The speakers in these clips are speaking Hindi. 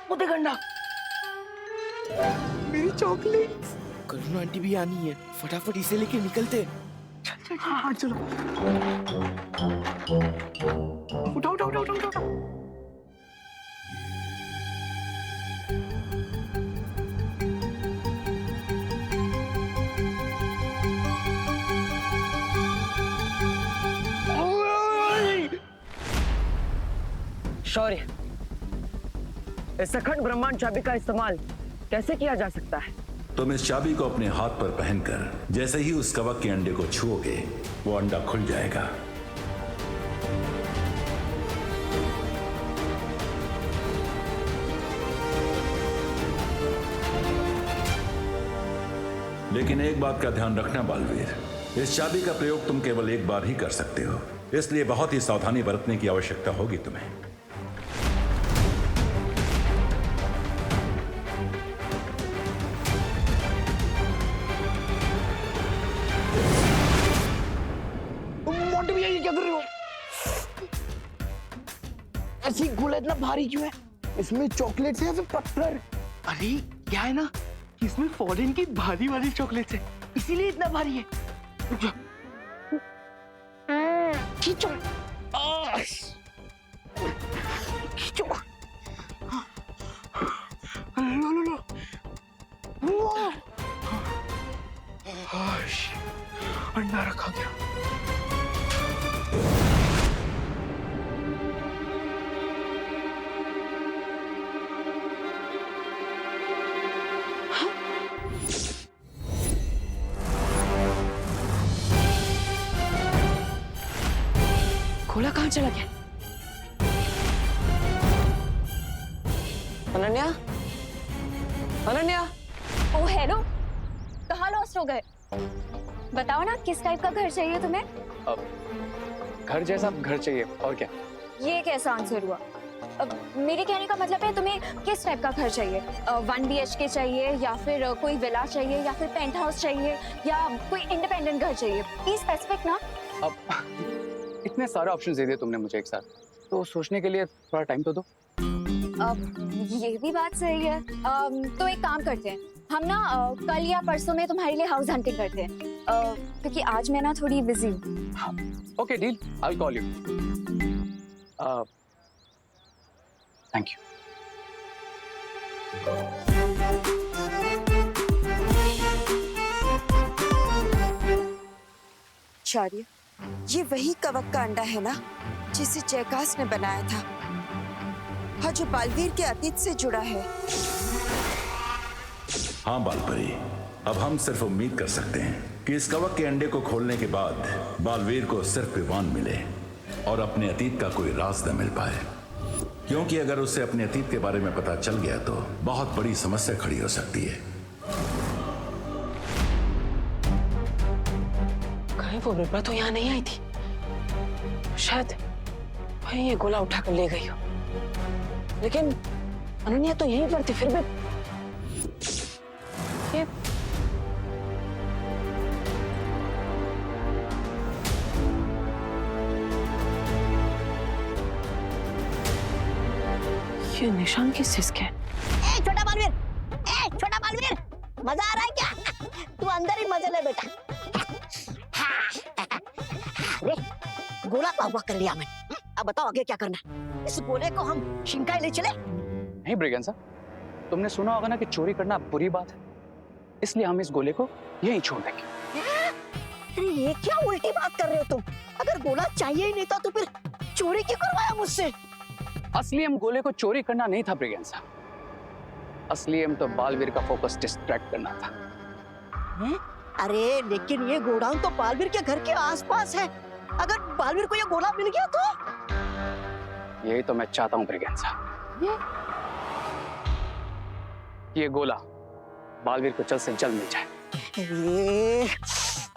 मुझे गंडा मेरी चॉकलेट। करुणा आंटी भी आनी है, फटाफट इसे लेके निकलते हैं। हाँ हाँ चलो, उठाओ उठाओ उठाओ उठाओ उठाओ। शौर्य, इस अखंड ब्रह्मांड चाबी का इस्तेमाल कैसे किया जा सकता है? तुम इस चाबी को अपने हाथ पर पहनकर जैसे ही उस कवक के अंडे को छुओगे, वो अंडा खुल जाएगा। लेकिन एक बात का ध्यान रखना बालवीर, इस चाबी का प्रयोग तुम केवल एक बार ही कर सकते हो, इसलिए बहुत ही सावधानी बरतने की आवश्यकता होगी तुम्हें। मोंटे भैया ये क्या कर रहे हो? ऐसी गोला इतना भारी क्यों है? इसमें चॉकलेट है या फिर पत्थर? अरे क्या है ना, इसमें फॉरेन की भारी वाली चॉकलेट है, इसीलिए इतना भारी है। खींचो, खींचो, लो लो लो। अंडा रखा गया। गोला कहाँ चला गया? अनन्या, अनन्या। ओ हेलो, कहाँ लॉस्ट हो गए? बताओ ना, किस टाइप का घर चाहिए तुम्हें? घर जैसा घर चाहिए, और क्या? ये कैसा आंसर हुआ? मेरे कहने का मतलब है तुम्हें किस टाइप का घर चाहिए? 1 BHK चाहिए या फिर कोई विला चाहिए या फिर पेंट हाउस चाहिए या कोई इंडिपेंडेंट घर चाहिए? प्लीज स्पेसिफिक ना। अब इतने सारे ऑप्शंस दे दिए तुमने मुझे एक साथ, तो सोचने के लिए थोड़ा टाइम तो दो। ये भी बात सही है। तो एक काम करते हैं, हम ना कल या परसों में तुम्हारे लिए हाउस हंटिंग करते हैं, क्योंकि आज मैं ना थोड़ी बिजी हूँ। Okay deal, I will call you. Thank you. Shaurya, ये वही कवक का अंडा है ना जिसे जयकास ने बनाया था और जो बालवीर के अतीत से जुड़ा है। हाँ बालपरी, अब हम सिर्फ उम्मीद कर सकते हैं कि इस कवक के अंडे को खोलने के बाद बालवीर को सिर्फ विवान मिले और अपने अतीत का कोई राज न मिल पाए, क्योंकि अगर उसे अपने अतीत के बारे में पता चल गया तो बहुत बड़ी समस्या खड़ी हो सकती है। कहीं वो रुपा तो यहाँ नहीं आई थी, शायद वहीं ये गोला उठाकर ले गई हो। लेकिन अनन्या तो यहीं पर थी, फिर भी ये निशान किस चीज के? छोटा बालवीर, छोटा बालवीर, मजा आ रहा है क्या? तू अंदर ही मजे ले बेटा। अरे गोला तो हवा कर लिया मैंने, अब बताओ आगे क्या करना है? इस गोले को हम शिंकाई ले चले? नहीं ब्रिगेंसा, तुमने सुना होगा ना कि चोरी करना बुरी बात है, इसलिए हम इस गोले को यहीं छोड़ देंगे। अरे ये क्या उल्टी बात कर रहे हो तुम? अगर गोला चाहिए ही नहीं था तो फिर चोरी क्यों करवाया मुझसे? असली एम गोले को चोरी करना नहीं था ब्रिगेंसा, असली एम तो बालवीर का फोकस डिस्ट्रैक्ट करना था। अरे लेकिन ये गोडाउन तो बालवीर के घर के आसपास है, अगर बालवीर को ये गोला मिल गया तो? यही तो मैं चाहता हूँ ब्रिगेंसा, ये गोला बालवीर को जल्द से जल्द मिल जाए।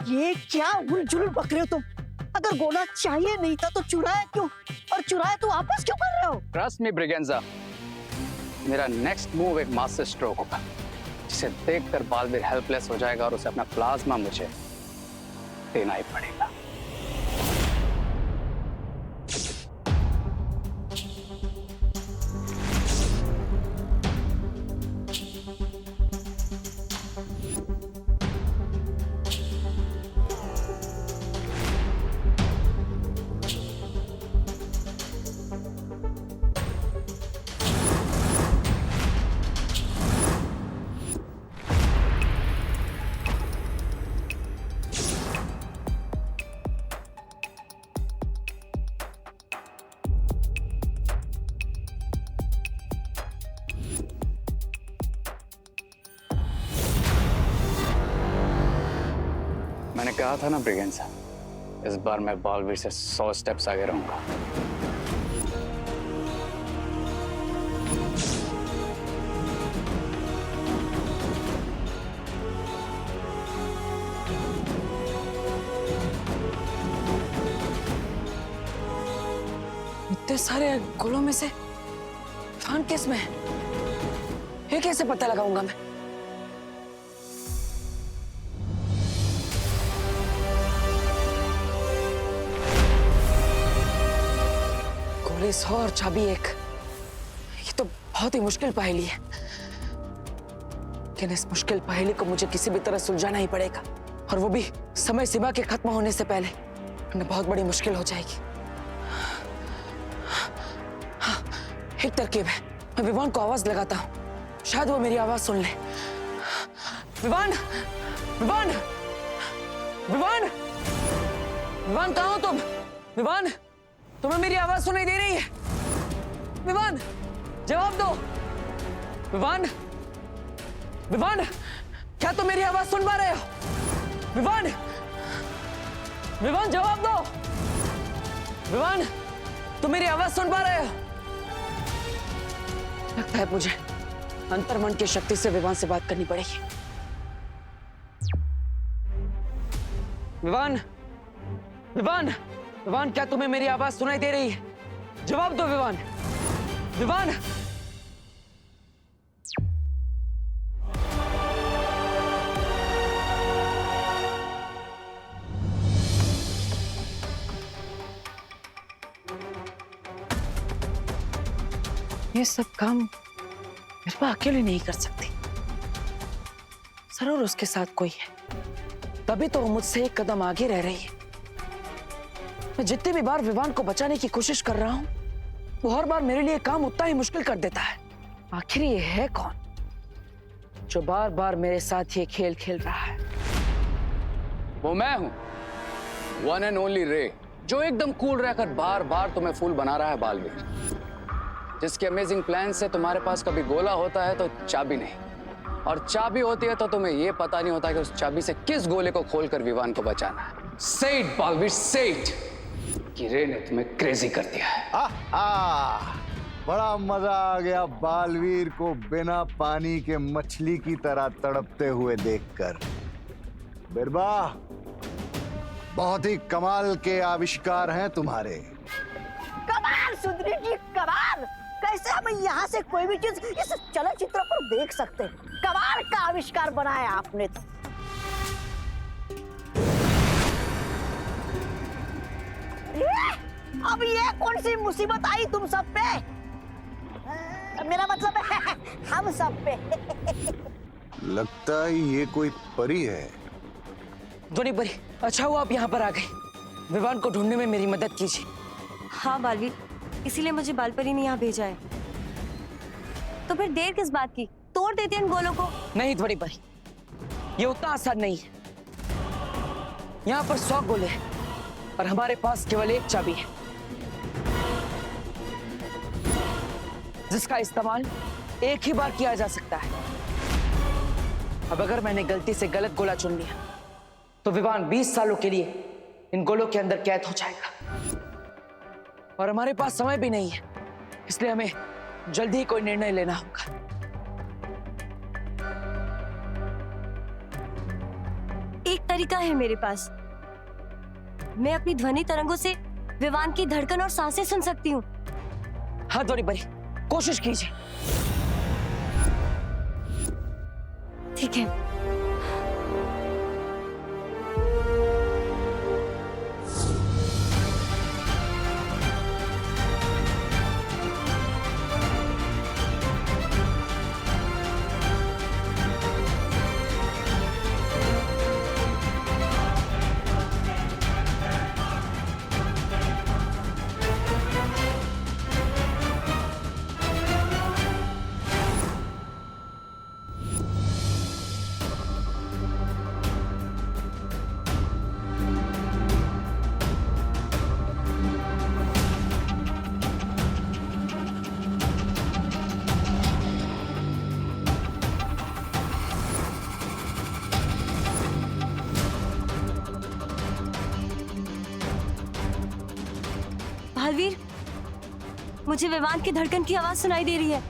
ये क्या उलझुल बक रहे हो तुम? अगर गोला चाहिए नहीं था तो चुराया क्यों, और चुराया तो वापस क्यों कर रहे हो? ट्रस्ट मी ब्रिगेंसा, मेरा नेक्स्ट मूव एक मास्टर स्ट्रोक होगा जिसे देखकर बालवीर हेल्पलेस हो जाएगा और उसे अपना प्लाज्मा मुझे देना ही पड़ेगा। मैंने कहा था ना ब्रिगेंसा, इस बार मैं बालवीर से 100 स्टेप्स आगे रहूंगा। इतने सारे गोलों में से विवान किस में है? ये कैसे पता लगाऊंगा मैं? गोली 100 और चाबी 1। ये तो बहुत ही मुश्किल पहेली है, लेकिन इस मुश्किल पहेली को मुझे किसी भी तरह सुलझाना ही पड़ेगा, और वो भी समय सीमा के खत्म होने से पहले, वरना बहुत बड़ी मुश्किल हो जाएगी। हाँ, एक तरकीब है, मैं विवान को आवाज लगाता हूँ, शायद वो मेरी आवाज सुन ले। विवान, विवान, विवान, विवान कहाँ हो तुम? विवान, तुम्हें मेरी आवाज सुनाई दे रही है? विवान, जवाब दो। विवान, विवान, क्या तुम मेरी आवाज सुन पा रहे हो? विवान, विवान जवाब दो। विवान, तुम मेरी आवाज सुन पा रहे हो? लगता है मुझे अंतर्मन की शक्ति से विवान से बात करनी पड़ेगी। विवान, विवान, विवान, क्या तुम्हें मेरी आवाज सुनाई दे रही है? जवाब दो विवान। विवान, ये सब काम मेरे पास अकेले नहीं कर सकती, जरूर उसके साथ कोई है, तभी तो वो मुझसे एक कदम आगे रह रही है। मैं जितनी भी बार विवान को बचाने की कोशिश कर रहा हूं, वो हर बार मेरे लिए काम उतना ही मुश्किल कर देता है। आखिर ये है कौन जो बार बार मेरे साथ ये खेल खेल रहा है? वो मैं हूं, वन एंड ओनली रे, जो एकदम कूल रहकर बार बार तुम्हें फूल बना रहा है बालवीर, जिसके अमेजिंग प्लान से तुम्हारे पास कभी गोला होता है तो चाबी नहीं, और चाबी होती है तो तुम्हें यह पता नहीं होता कि उस चाबी से किस गोले को खोलकर विवान को बचाना है। से इट बालवीर, से इट, कि रे ने तुम्हें क्रेजी कर दिया है। बड़ा मजा आ गया बालवीर को बिना पानी के मछली की तरह तड़पते हुए देखकर। बिरबा, बहुत ही कमाल के आविष्कार हैं तुम्हारे। कमाल सुंदरी जी, कमाल! कैसे हम यहाँ से कोई भी चीज इस चलचित्र पर देख सकते हैं? कमाल का आविष्कार बनाया आपने तो। अब ये कौन सी मुसीबत आई तुम सब पे? मेरा मतलब है हम सब पे। लगता है ये कोई परी है। धोनी परी, अच्छा हुआ आप यहाँ पर आ गए। विवान को ढूंढने में मेरी मदद कीजिए। हाँ बालवीर, इसीलिए मुझे बालपरी ने यहाँ भेजा है। तो फिर देर किस बात की? तोड़ देते इन गोलों को। नहीं धोनी परी, ये उतना आसान नहीं है। यहाँ पर 100 गोले हैं और हमारे पास केवल एक चाबी है, जिसका इस्तेमाल एक ही बार किया जा सकता है। अब अगर मैंने गलती से गलत गोला चुन लिया तो विवान 20 सालों के लिए इन गोलों के अंदर कैद हो जाएगा, और हमारे पास समय भी नहीं है, इसलिए हमें जल्दी ही कोई निर्णय लेना होगा। एक तरीका है मेरे पास। मैं अपनी ध्वनि तरंगों से विवान की धड़कन और सांसें सुन सकती हूँ। हाँ धोनी परी, कोशिश कीजिए। ठीक है। मुझे विवान की धड़कन की आवाज सुनाई दे रही है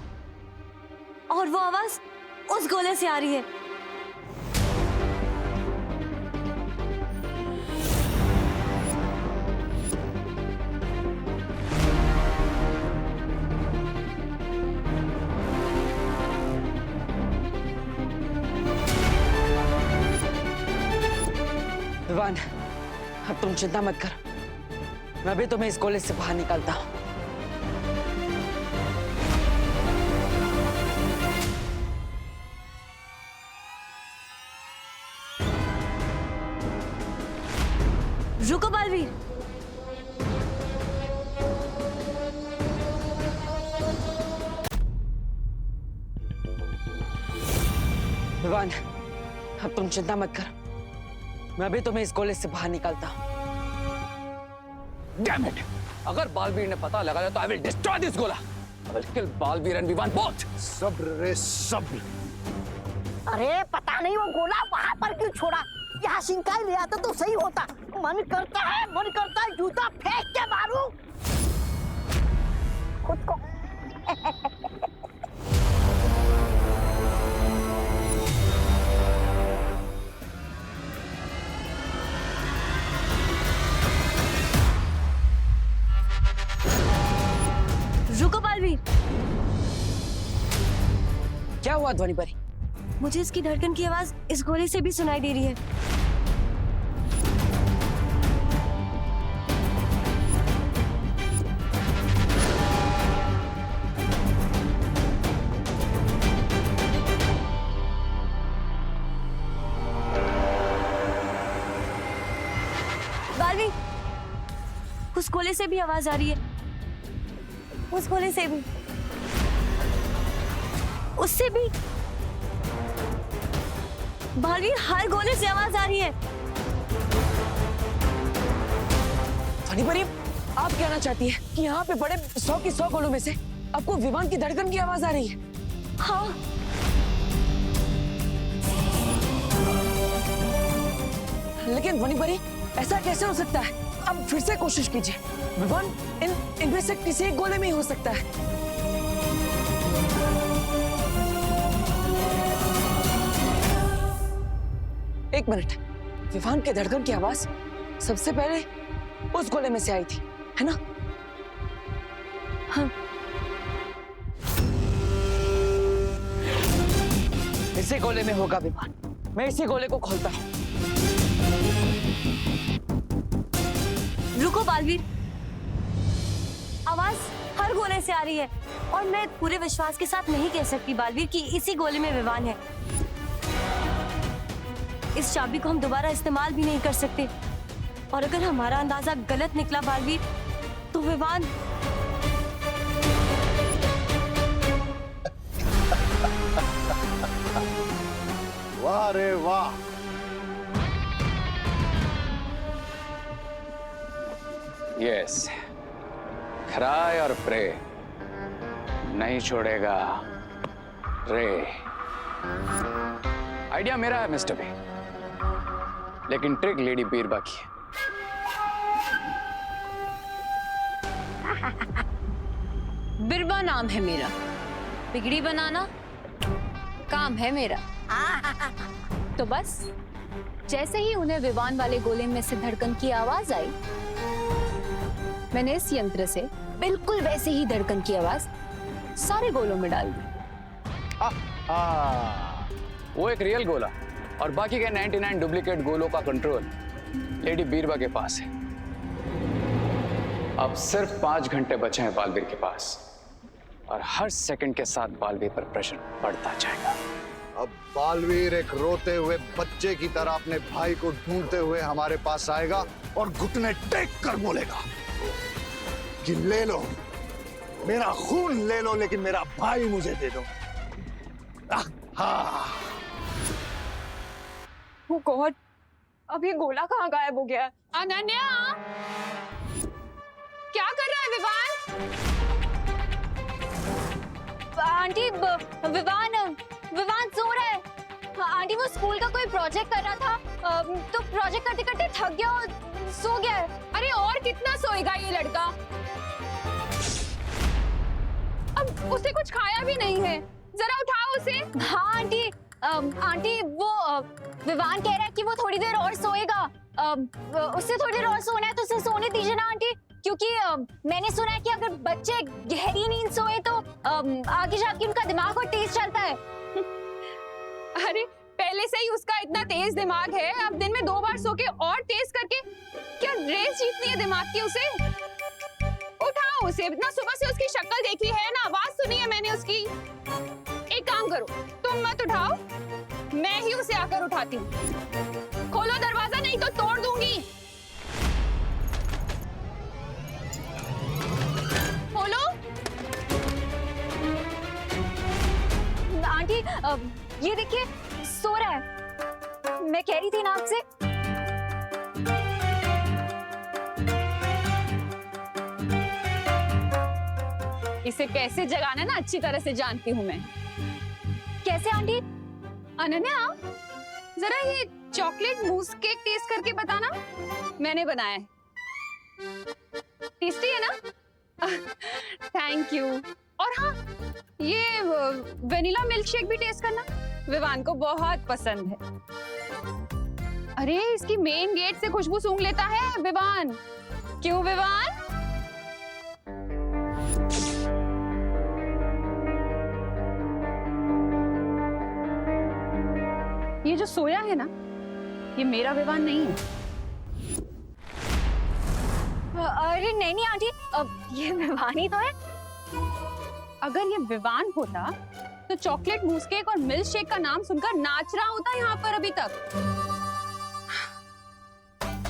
और वो आवाज उस गोले से आ रही है। विवान, अब तुम चिंता मत कर, मैं भी तुम्हें इस कॉलेज से बाहर निकालता हूँ। रुको बालवीर। विवान, अब तुम चिंता मत कर, मैं भी तुम्हें इस कॉलेज से बाहर निकालता हूँ। Damn it! अगर बालवीर ने पता लगाया तो I will destroy this गोला. I will kill Baalveer and Vivaan both. सब्र रे सब्र। अरे पता नहीं वो गोला वहां पर क्यों छोड़ा, यहाँ सिंकाई ले आता तो सही होता। मन करता है जूता फेंक के मारूं खुद को। रुको बालवीर। क्या हुआ ध्वनि परी? मुझे इसकी धड़कन की आवाज इस गोले से भी सुनाई दे रही है। बालवीर, उस गोले से भी आवाज आ रही है, उस गोले से भी, उससे भी। बालवीर, हर गोले से आवाज आ रही है। ध्वनि परी, आप कहना चाहती है कि यहाँ पे बड़े 100 की 100 गोलों में से आपको विमान की धड़कन की आवाज आ रही है? हाँ। लेकिन ध्वनि परी, ऐसा कैसे हो सकता है? अब फिर से कोशिश कीजिए। विमान इनमें से किसी एक गोले में ही हो सकता है। एक मिनट, विमान के धड़कन की आवाज सबसे पहले उस गोले में से आई थी, है ना? हाँ। इसी गोले में होगा विमान। मैं इसी गोले को खोलता हूँ। रुको बालवीर, आवाज हर गोले से आ रही है और मैं पूरे विश्वास के साथ नहीं कह सकती बालवीर कि इसी गोले में विवान है। इस चाबी को हम दोबारा इस्तेमाल भी नहीं कर सकते और अगर हमारा अंदाजा गलत निकला बालवीर, तो विवान वाह रे वाह। Yes. क्राई और प्रे नहीं छोड़ेगा रे। आइडिया मेरा है मिस्टर बी, लेकिन ट्रिक लेडी बीरबा की है। बिरबा नाम है मेरा, बिगड़ी बनाना काम है मेरा। तो बस जैसे ही उन्हें विमान वाले गोले में से धड़कन की आवाज आई, मैंने इस यंत्र से बिल्कुल वैसे ही धड़कन की आवाज सारे गोलों में डाल दी। वो एक रियल गोला और बाकी के 99 डुप्लीकेट गोलों का कंट्रोल लेडी बीरबा के पास है। अब सिर्फ 5 घंटे बचे हैं बालवीर के पास और हर सेकंड के साथ बालवीर पर प्रेशर बढ़ता जाएगा। अब बालवीर एक रोते हुए बच्चे की तरह अपने भाई को ढूंढते हुए हमारे पास आएगा और घुटने टेक कर बोलेगा कि ले लो मेरा खून, ले लो, लेकिन मेरा भाई मुझे दे दो। Oh God, अब ये गोला कहाँ गायब हो गया? अनन्या, क्या कर रहा है विवान? आंटी, विवान सो रहा है। आंटी, वो स्कूल का कोई प्रोजेक्ट कर रहा था, तो प्रोजेक्ट करते करते थक गया और सो गया है। अरे और कितना सोएगा ये लड़का? उसने कुछ खाया भी नहीं है। जरा उठाओ उसे। हाँ आंटी, आंटी वो विवान कह रहा है कि वो थोड़ी देर और सोएगा। उससे थोड़ी देर और सोना है तो उसे सोने दीजिए ना आंटी, क्योंकि मैंने सुना है कि अगर बच्चे गहरी नींद सोए तो आगे जाके उनका दिमाग और तेज चलता है। अरे पहले से ही उसका इतना तेज दिमाग है, अब दिन में 2 बार सो के और तेज करके क्या रेस जीतनी है दिमाग की उसे? उठाओ उसे, इतना सुबह से उसकी शक्ल देखी है ना, आवाज सुनी है मैंने उसकी। एक काम करो, तुम मत उठाओ, मैं ही उसे आकर उठाती हूँ। खोलो दरवाजा नहीं तो तोड़ दूंगी। खोलो। आंटी ये देखिए सो रहा है। मैं कह रही थी ना आपसे। इसे कैसे जगाना ना अच्छी तरह से जानती हूँ मैं। कैसे आंटी? अनन्या जरा ये चॉकलेट मूस केक टेस्ट करके बताना, मैंने बनाया है। टेस्टी है ना? Thank you. और हाँ, ये वेनिला मिल्क शेक भी टेस्ट करना, विवान को बहुत पसंद है। अरे इसकी मेन गेट से खुशबू सूंघ लेता है विवान। क्यों विवान? ये जो सोया है ना, ये मेरा विवान नहीं है। अरे नहीं आंटी, ये विवान ही तो है। अगर ये विवान होता तो चॉकलेट मूस केक और मिल्क शेक का नाम सुनकर नाच रहा होता यहाँ पर अभी तक।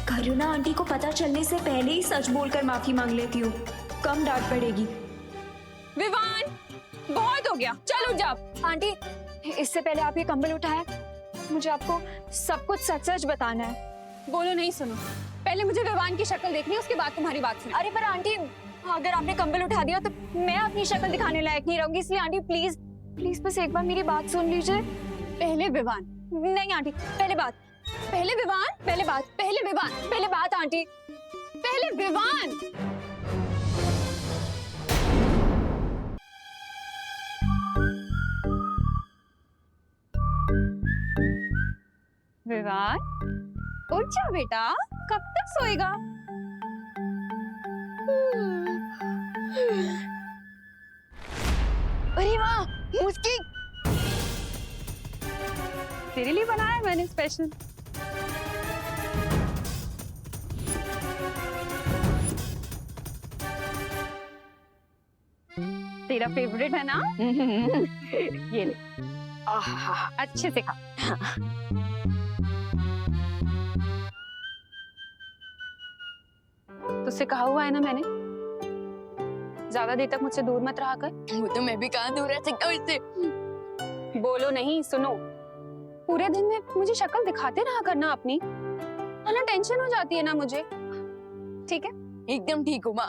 करुणा आंटी को पता चलने से पहले ही सच बोलकर माफी मांग लेती हूँ, कम डांट पड़ेगी। विवान बहुत हो गया, चल उठ जा। आंटी इससे पहले आप ये कंबल उठाएं, मुझे आपको सब कुछ सच सच बताना है। बोलो नहीं सुनो, पहले मुझे विवान की शक्ल देखनी है, उसके बाद तुम्हारी बात सुनो। अरे पर आंटी अगर आपने कंबल उठा दिया तो मैं अपनी शक्ल दिखाने लायक नहीं रहूंगी, इसलिए आंटी प्लीज प्लीज बस एक बार मेरी बात सुन लीजिए। पहले विवान। नहीं आंटी, पहले बात। पहले विवान, पहले बात। पहले विवान, पहले बात आंटी। पहले विवान। विवान उठ जा बेटा, कब तक सोएगा? अरे वाह, मुस्की तेरे लिए बनाया है मैंने स्पेशल। तेरा फेवरेट है ना? ये ले। आहा, अच्छे से खा। तुझसे कहा हुआ है ना मैंने, ज्यादा देर तक मुझसे दूर मत रहा कर। वो तो मैं भी कहाँ दूर रह सकता हूँ इससे। बोलो नहीं, सुनो। पूरे दिन में मुझे शक्ल दिखाते रहा करना अपनी, वरना टेंशन हो जाती है ना मुझे। ठीक है? एकदम ठीक हूँ माँ।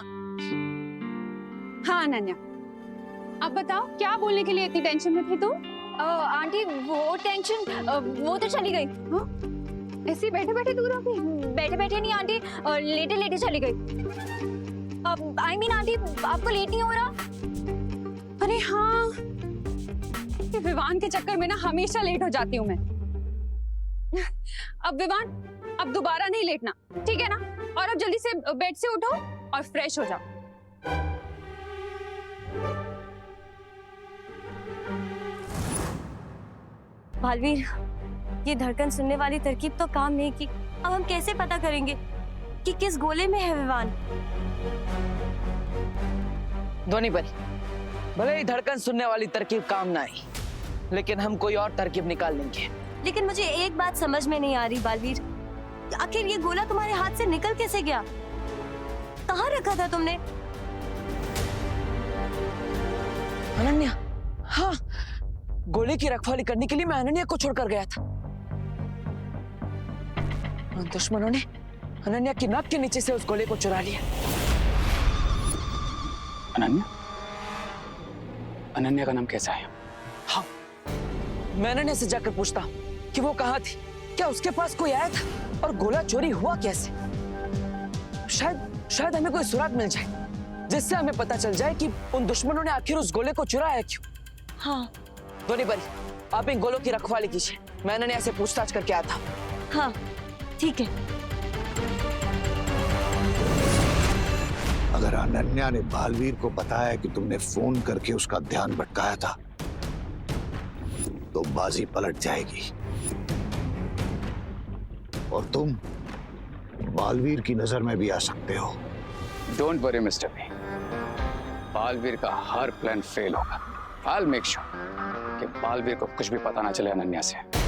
हाँ अनन्या, अब बताओ क्या बोलने के लिए इतनी टेंशन में थी तुम? आंटी वो टेंशन वो तो चली गई। हाँ? ऐसे बैठे बैठे दूर हो गई? बैठे बैठे नहीं आंटी, लेटे लेटे चली गई। आई मीन आंटी आपको लेट नहीं हो रहा? अरे हाँ, ये विवान के चक्कर में ना हमेशा लेट हो जाती हूँ मैं। अब विवान, अब दोबारा नहीं लेटना, ठीक है ना? और अब जल्दी से बेड से उठो और फ्रेश हो जाओ। बालवीर, ये धड़कन सुनने वाली तरकीब तो काम नहीं की। अब हम कैसे पता करेंगे कि किस गोले में है विवान? ध्वनि बनी, भले ही धड़कन सुनने वाली तरकीब काम ना आई, लेकिन हम कोई और तरकीब निकाल लेंगे। लेकिन मुझे एक बात समझ में नहीं आ रही बालवीर, आखिर ये गोला तुम्हारे हाथ से निकल कैसे गया? कहाँ रखा था तुमने? अनन्या, हाँ, गोले की रखवाली करने के लिए मैं अनन्या को छोड़कर गया था। उन दुश्मनों ने अनन्या की नाक के नीचे से उस गोले को चुरा लिया। अनन्या? अनन्या का नाम कैसा है? हाँ, मैं अनन्या से जाकर पूछता हूँ कि वो कहाँ थी, क्या उसके पास कोई आया था और गोला चोरी हुआ कैसे? शायद हमें कोई सुराग मिल जाए जिससे हमें पता चल जाए कि उन दुश्मनों ने आखिर उस गोले को चुराया क्यों। हाँ धोनी परी, आप इन गोलों की रखवाली कीजिए, मैं अनन्या से पूछताछ करके आता हूँ। हाँ ठीक है। अगर अनन्या ने बालवीर को बताया कि तुमने फोन करके उसका ध्यान भटकाया था तो बाजी पलट जाएगी और तुम बालवीर की नजर में भी आ सकते हो। Don't worry mister B, Balveer का हर प्लान फेल होगा। I'll make sure कि बालवीर को कुछ भी पता ना चले अनन्या से।